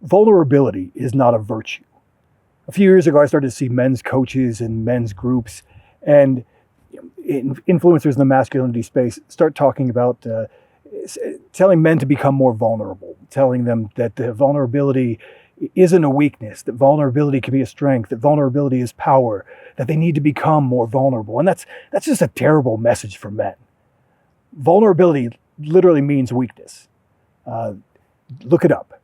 vulnerability is not a virtue. A few years ago, I started to see men's coaches and men's groups and influencers in the masculinity space start talking about telling men to become more vulnerable, telling them that the vulnerability isn't a weakness, that vulnerability can be a strength, that vulnerability is power, that they need to become more vulnerable. And that's just a terrible message for men. Vulnerability literally means weakness. Look it up.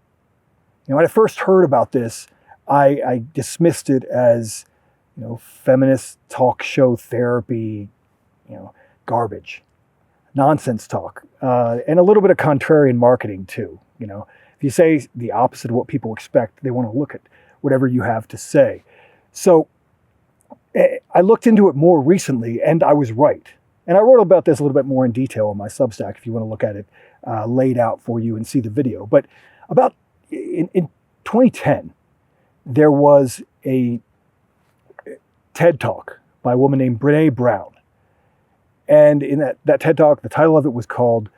When I first heard about this, I dismissed it as, feminist talk show therapy, garbage, nonsense talk, and a little bit of contrarian marketing too. If you say the opposite of what people expect, they want to look at whatever you have to say. So I looked into it more recently, and I was right. And I wrote about this a little bit more in detail on my Substack if you want to look at it laid out for you and see the video. But about in 2010, there was a TED Talk by a woman named Brené Brown. And in that TED Talk, the title of it was called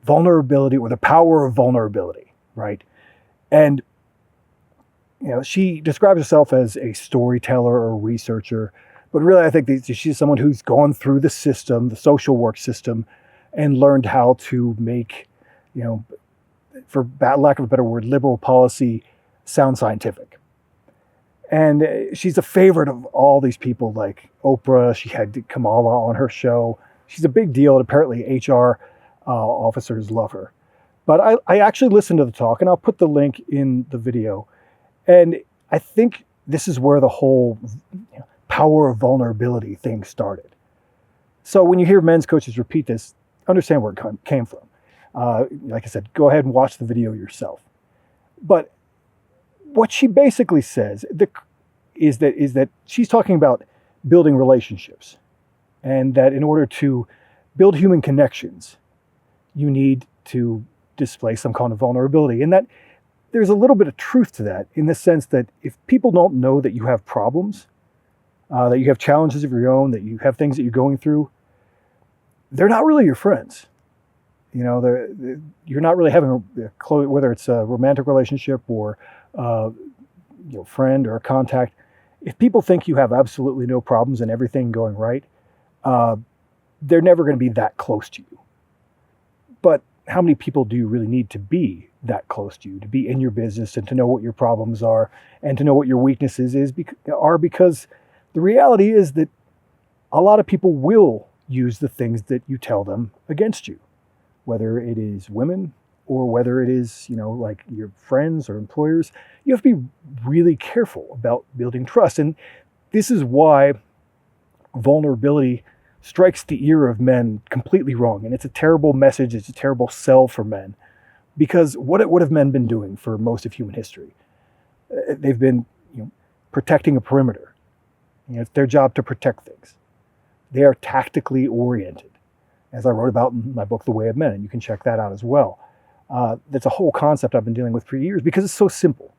Vulnerability, or the Power of Vulnerability, right? And she describes herself as a storyteller or a researcher, but really I think that she's someone who's gone through the system, the social work system, and learned how to make, for lack of a better word, liberal policy sound scientific. And she's a favorite of all these people like Oprah. She had Kamala on her show. She's a big deal, and apparently HR officers love her. But I actually listened to the talk, and I'll put the link in the video. And I think this is where the whole power of vulnerability thing started. So when you hear men's coaches repeat this, understand where it came from. Like I said, go ahead and watch the video yourself. But what she basically says is that she's talking about building relationships, and that in order to build human connections, you need to display some kind of vulnerability. And that there's a little bit of truth to that, in the sense that if people don't know that you have problems, that you have challenges of your own, that you have things that you're going through, they're not really your friends. You're not really having a close, whether it's a romantic relationship or friend or a contact. If people think you have absolutely no problems and everything going right, they're never going to be that close to you. But how many people do you really need to be that close to you, to be in your business and to know what your problems are and to know what your weaknesses are? Because the reality is that a lot of people will use the things that you tell them against you, whether it is women or whether it is, like your friends or employers. You have to be really careful about building trust. And this is why vulnerability strikes the ear of men completely wrong. And it's a terrible message. It's a terrible sell for men. Because what have men been doing for most of human history? They've been protecting a perimeter. It's their job to protect things. They are tactically oriented, as I wrote about in my book, The Way of Men, and you can check that out as well. That's a whole concept I've been dealing with for years because it's so simple.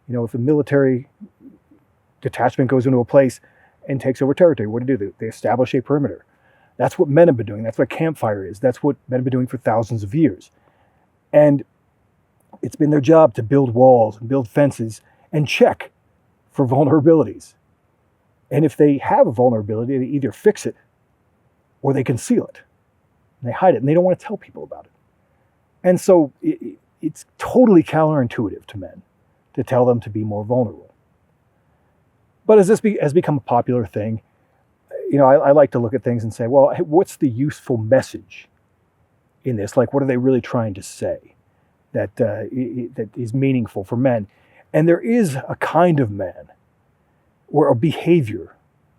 If a military detachment goes into a place and takes over territory, what do? They establish a perimeter. That's what men have been doing. That's what campfire is. That's what men have been doing for thousands of years. And it's been their job to build walls and build fences and check for vulnerabilities. And if they have a vulnerability, they either fix it or they conceal it. And they hide it, and they don't want to tell people about it. And so it's totally counterintuitive to men to tell them to be more vulnerable. But as this has become a popular thing, I like to look at things and say, well, what's the useful message in this? Like, what are they really trying to say that is meaningful for men? And there is a kind of man or a behavior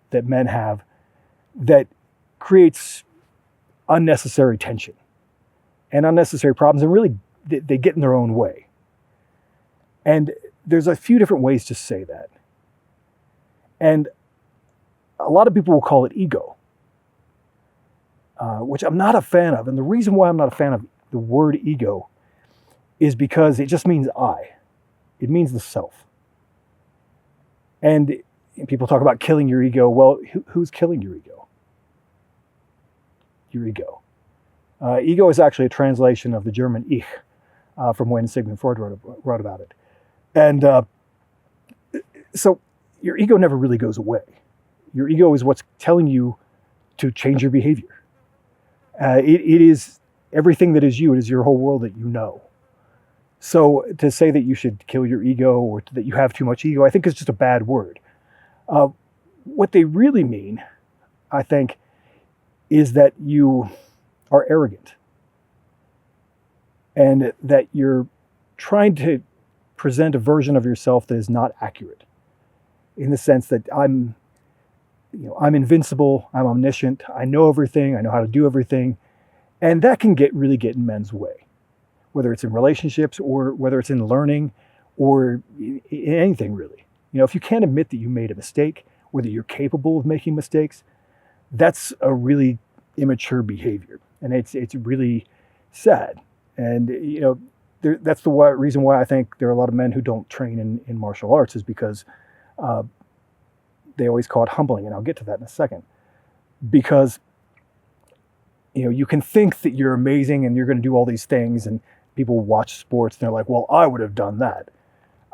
that men have that creates unnecessary tension and unnecessary problems, and really they get in their own way. And there's a few different ways to say that. And a lot of people will call it ego, which I'm not a fan of. And the reason why I'm not a fan of the word ego is because it just means I. It means the self. And people talk about killing your ego. Well, who's killing your ego? Your ego. Ego is actually a translation of the German Ich, from when Sigmund Freud wrote about it. And so your ego never really goes away. Your ego is what's telling you to change your behavior. It is everything that is you. It is your whole world that you know. So to say that you should kill your ego or that you have too much ego, I think is just a bad word. What they really mean, I think, is that you are arrogant and that you're trying to present a version of yourself that is not accurate, in the sense that I'm invincible, I'm omniscient, I know everything, I know how to do everything, and that can really get in men's way, whether it's in relationships or whether it's in learning or in anything really. If you can't admit that you made a mistake or that you're capable of making mistakes, that's a really immature behavior, and it's really sad. And that's the reason why I think there are a lot of men who don't train in martial arts, is because they always call it humbling, and I'll get to that in a second. Because you can think that you're amazing and you're going to do all these things, and people watch sports and they're like, "Well, I would have done that."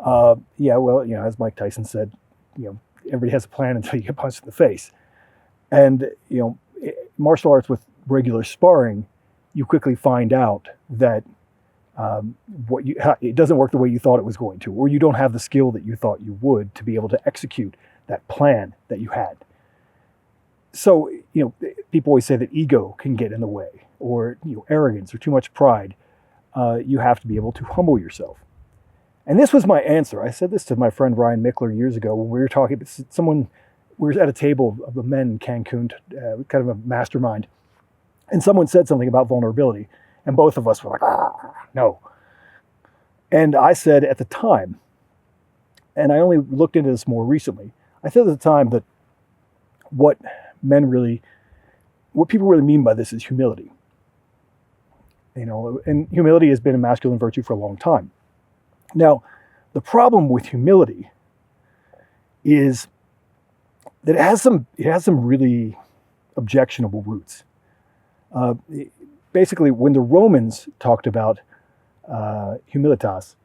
As Mike Tyson said, everybody has a plan until you get punched in the face. And martial arts with regular sparring, you quickly find out that it doesn't work the way you thought it was going to, or you don't have the skill that you thought you would to be able to execute that plan that you had. So, people always say that ego can get in the way, or arrogance or too much pride. You have to be able to humble yourself. And this was my answer. I said this to my friend Ryan Mickler years ago when we were talking. We were at a table of the men in Cancun, kind of a mastermind, and someone said something about vulnerability, and both of us were like, no. And I said at the time, and I only looked into this more recently, I said at the time that what people really mean by this is humility. And humility has been a masculine virtue for a long time. Now, the problem with humility is that it has some really objectionable roots. Basically, when the Romans talked about humilitas,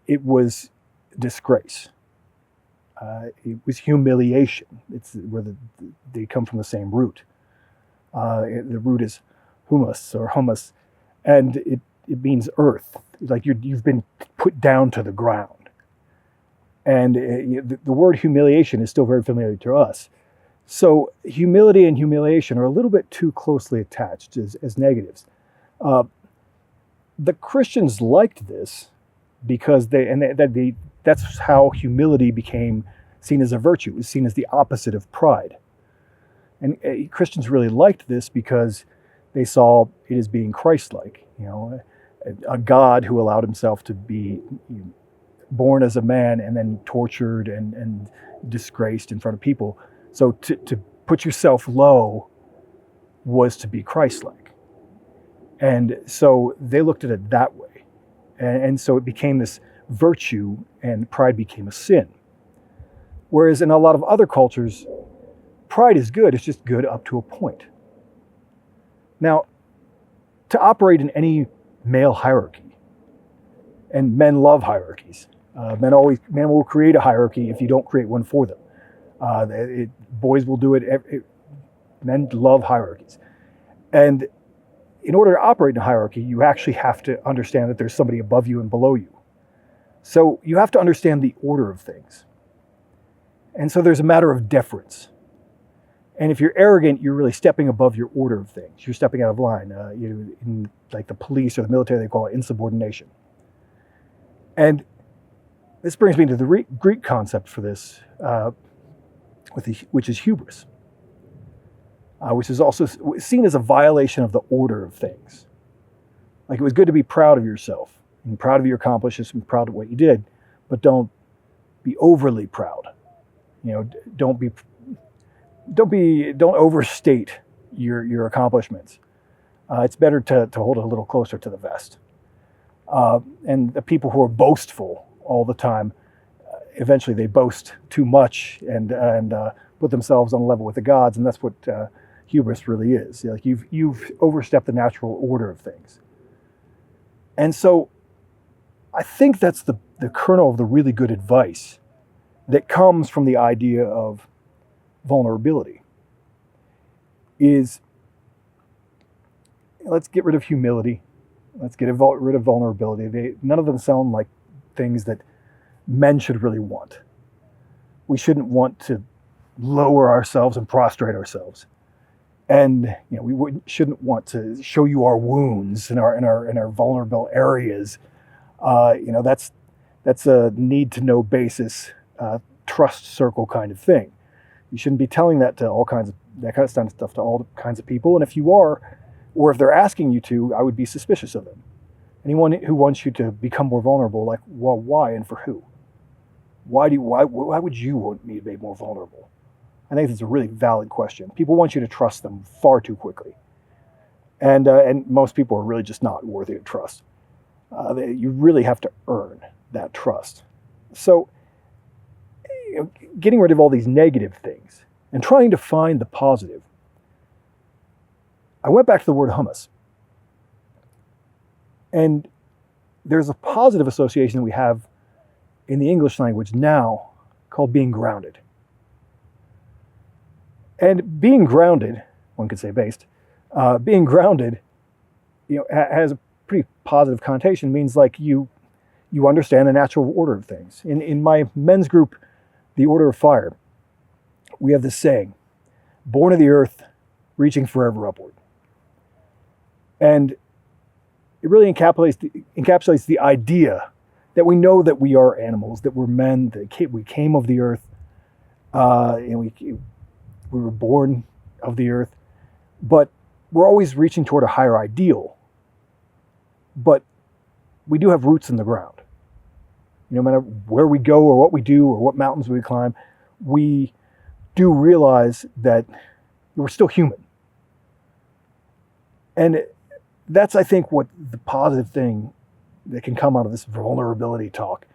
it was disgrace. It was humiliation. It's where they come from the same root. The root is humus or humus, and it means earth. Like you've been put down to the ground. And the word humiliation is still very familiar to us. So humility and humiliation are a little bit too closely attached as negatives. The Christians liked this because that's how humility became seen as a virtue. It was seen as the opposite of pride. And Christians really liked this because they saw it as being Christ-like, a God who allowed himself to be born as a man and then tortured and disgraced in front of people. So to put yourself low was to be Christ-like. And so they looked at it that way. And so it became this virtue, and pride became a sin. Whereas in a lot of other cultures, pride is good. It's just good up to a point. Now, to operate in any male hierarchy, and men love hierarchies. Men will create a hierarchy if you don't create one for them. Boys will do it. Men love hierarchies. And in order to operate in a hierarchy, you actually have to understand that there's somebody above you and below you. So you have to understand the order of things. And so there's a matter of deference. And if you're arrogant, you're really stepping above your order of things. You're stepping out of line. In like the police or the military, they call it insubordination. And this brings me to the Greek concept for this, which is hubris, which is also seen as a violation of the order of things. Like, it was good to be proud of yourself and proud of your accomplishments and proud of what you did, but don't be overly proud. Don't overstate your accomplishments. It's better to hold it a little closer to the vest. And the people who are boastful all the time, eventually they boast too much and put themselves on a level with the gods, and that's what hubris really is. Like, you've overstepped the natural order of things. And so I think that's the the kernel of the really good advice that comes from the idea of vulnerability is, let's get rid of humility. Let's get rid of vulnerability. None of them sound like things that men should really want. We shouldn't want to lower ourselves and prostrate ourselves. And we shouldn't want to show you our wounds and our vulnerable areas. That's a need to know basis, trust circle kind of thing. You shouldn't be telling that to that kind of stuff to all kinds of people. And if you are, or if they're asking you to, I would be suspicious of them. Anyone who wants you to become more vulnerable, like, well, why and for who? Why would you want me to be more vulnerable? I think that's a really valid question. People want you to trust them far too quickly. And most people are really just not worthy of trust. You really have to earn that trust. So, getting rid of all these negative things and trying to find the positive. I went back to the word hummus. And there's a positive association that we have in the English language now called being grounded. And being grounded, one could say based, being grounded, has a pretty positive connotation. Means like you understand the natural order of things. In my men's group, the Order of Fire, we have this saying, born of the earth, reaching forever upward. And it really encapsulates the idea that we know that we are animals, that we're men, that we came of the earth, and we were born of the earth, but we're always reaching toward a higher ideal. But we do have roots in the ground. No matter where we go or what we do or what mountains we climb, we do realize that we're still human. And that's, I think, what the positive thing that can come out of this vulnerability talk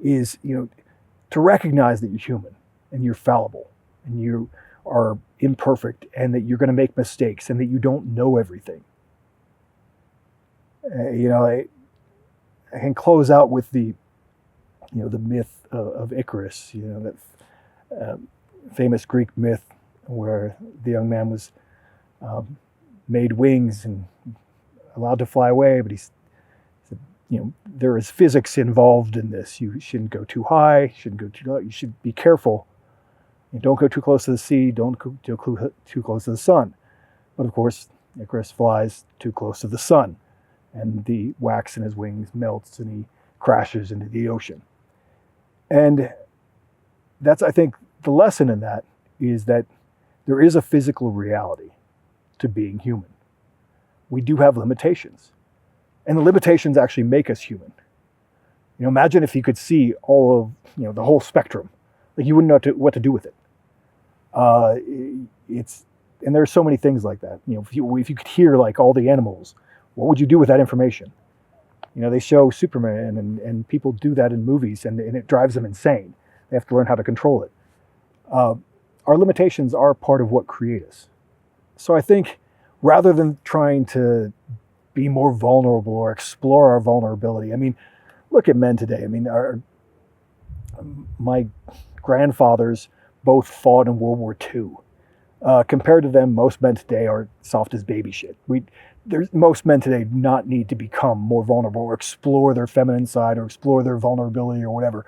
is, to recognize that you're human and you're fallible and you are imperfect and that you're going to make mistakes and that you don't know everything. I can close out with the myth of Icarus, that famous Greek myth where the young man was made wings and allowed to fly away, but he said, there is physics involved in this. You shouldn't go too high, you shouldn't go too low, you should be careful. You don't go too close to the sea, don't go too close to the sun. But of course, Icarus flies too close to the sun, and the wax in his wings melts and he crashes into the ocean. And that's, I think, the lesson in that is that there is a physical reality to being human. We do have limitations. And the limitations actually make us human. Imagine if you could see all of, the whole spectrum. Like, you wouldn't know what to do with it. And there's so many things like that. If you could hear like all the animals, what would you do with that information? They show Superman and people do that in movies and it drives them insane. They have to learn how to control it. Our limitations are part of what create us. So I think rather than trying to be more vulnerable or explore our vulnerability, look at men today. My grandfathers both fought in World War II. Compared to them, most men today are soft as baby shit. Most men today do not need to become more vulnerable or explore their feminine side or explore their vulnerability or whatever.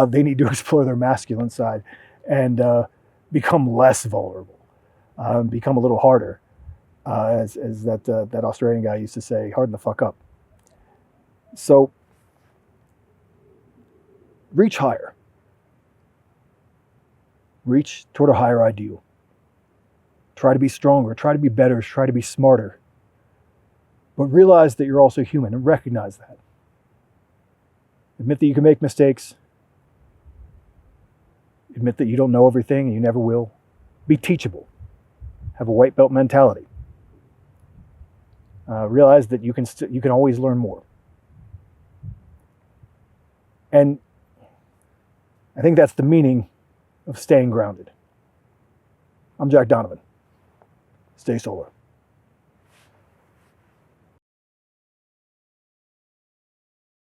They need to explore their masculine side and become less vulnerable, become a little harder, as that Australian guy used to say, harden the fuck up. So reach higher. Reach toward a higher ideal. Try to be stronger, try to be better, try to be smarter. But realize that you're also human and recognize that. Admit that you can make mistakes. Admit that you don't know everything and you never will. Be teachable. Have a white belt mentality. Realize that you can always learn more. And I think that's the meaning of staying grounded. I'm Jack Donovan. Stay solar.